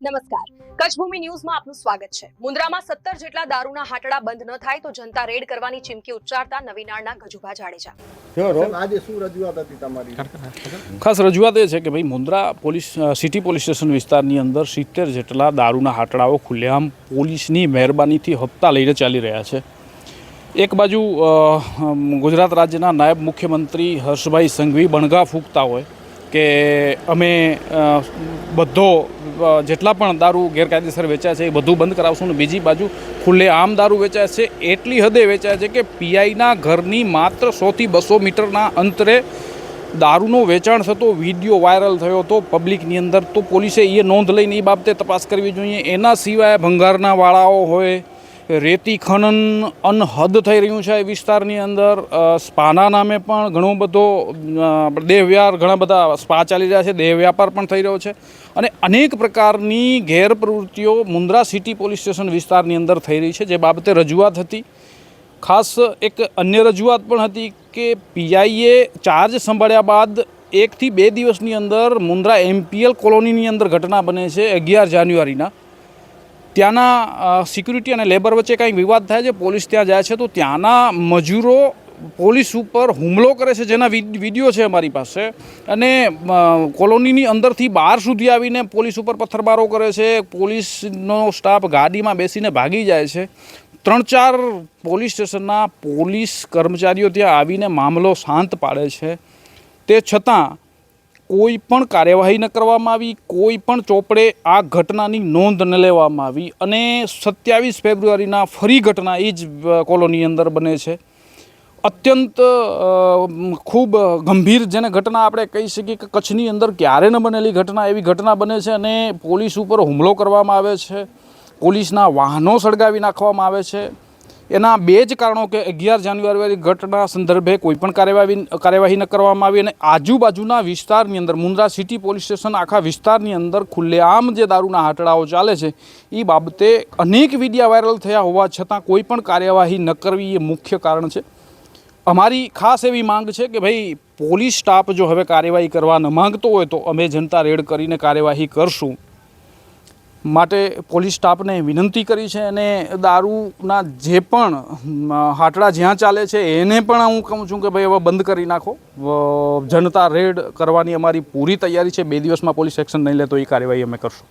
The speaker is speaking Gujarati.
નમસ્કાર, કચ્છભૂમિ ન્યૂઝમાં આપનું સ્વાગત છે। મુન્દ્રામાં 17 જેટલા દારૂના હાટડા બંધ ન થાય તો જનતા રેડ કરવાની ચીમકી ઉચ્ચારતા નવીનાળના ગજુભા જાડેજા। આજે શું રજૂઆત હતી તમારી? ખાસ રજૂઆત એ છે કે ભાઈ મુન્દ્રા સિટી પોલીસ સ્ટેશન વિસ્તારની અંદર 70 જેટલા દારૂના હાટડાઓ ખુલ્લેઆમ પોલીસની મહેરબાનીથી હપ્તા લઈને ચાલી રહ્યા છે। એક બાજુ ગુજરાત રાજ્યના નાયબ મુખ્યમંત્રી હર્ષભાઈ સંઘવી બણગા ફૂંકતા હોય કે અમે બધો જેટલા પણ દારૂ ગેરકાયદેસર વેચાય છે એ બધું બંધ કરાવશું, ને બીજી બાજુ ખુલ્લેઆમ દારૂ વેચાય છે એટલી હદે વેચાય છે કે પીઆઈના ઘરની માત્ર 100 થી 200 મીટરના અંતરે દારૂનો વેચાણ થતો વિડીયો વાયરલ થયો હતો પબ્લિકની અંદર। તો પોલીસે એ નોંધ લઈને એ બાબતે તપાસ કરવી જોઈએ। એના સિવાય ભંગારના વાળાઓ હોય, રેતી ખનન અનહદ થઈ રહ્યું છે એ વિસ્તારની અંદર। સ્પાના નામે પણ ઘણો બધો દેહવ્યાર, ઘણા બધા સ્પા ચાલી રહ્યા છે, દેહ વ્યાપાર પણ થઈ રહ્યો છે અને અનેક પ્રકારની ગેરપ્રવૃત્તિઓ મુન્દ્રા સિટી પોલીસ સ્ટેશન વિસ્તારની અંદર થઈ રહી છે, જે બાબતે રજૂઆત હતી। ખાસ એક અન્ય રજૂઆત પણ હતી કે પીઆઈએ ચાર્જ સંભાળ્યા બાદ 1 થી 2 દિવસની અંદર મુન્દ્રા એમપીએલ કોલોનીની અંદર ઘટના બને છે 11 જાન્યુઆરીના। ત્યાંના સિક્યુરિટી અને લેબર વચ્ચે કંઈક વિવાદ થાય છે, પોલીસ ત્યાં જાય છે તો ત્યાંના મજૂરો પોલીસ ઉપર હુમલો કરે છે, જેના વિડીયો છે અમારી પાસે। અને કોલોનીની અંદરથી બહાર સુધી આવીને પોલીસ ઉપર પથ્થરમારો કરે છે। પોલીસનો સ્ટાફ ગાડીમાં બેસીને ભાગી જાય છે। 3-4 પોલીસ સ્ટેશનના પોલીસ કર્મચારીઓ ત્યાં આવીને મામલો શાંત પાડે છે, તે છતાં કોઈ પણ કાર્યવાહી ન કરવામાં આવી, કોઈ પણ ચોપડે આ ઘટનાની નોંધ ન લેવામાં આવી અને 27 ફેબ્રુઆરીના ફરી ઘટના એ જ કોલોની અંદર બને છે। અત્યંત ખૂબ ગંભીર જેને ઘટના આપણે કહી શકીએ કે કચ્છની અંદર ક્યારે ન બનેલી ઘટના એવી ઘટના બને છે અને પોલીસ ઉપર હુમલો કરવામાં આવે છે, પોલીસના વાહનો સળગાવી નાખવામાં આવે છે। એના 2 જ કારણો કે 11 જાન્યુઆરી ઘટના સંદર્ભે કોઈ પણ કાર્યવાહી ન કરવામાં આવી અને આજુબાજુના વિસ્તારની અંદર મુન્દ્રા સિટી પોલીસ સ્ટેશન આખા વિસ્તારની અંદર ખુલ્લેઆમ જે દારૂના હાટડાઓ ચાલે છે એ બાબતે અનેક વિડીયો વાયરલ થયા હોવા છતાં કોઈ પણ કાર્યવાહી ન કરવી એ મુખ્ય કારણ છે। અમારી ખાસ એવી માંગ છે કે ભાઈ પોલીસ સ્ટાફ જો હવે કાર્યવાહી કરવા ન માંગતો હોય તો અમે જનતા રેડ કરીને કાર્યવાહી કરશું, માટે પોલીસ સ્ટાફને વિનંતી કરી છે। અને દારૂના જે પણ હાટડા જ્યાં ચાલે છે એને પણ હું કહું છું કે ભાઈ હવે બંધ કરી નાખો। જનતા રેડ કરવાની અમારી પૂરી તૈયારી છે। 2 દિવસમાં પોલીસ એક્શન નહીં લે તો એ કાર્યવાહી અમે કરશું।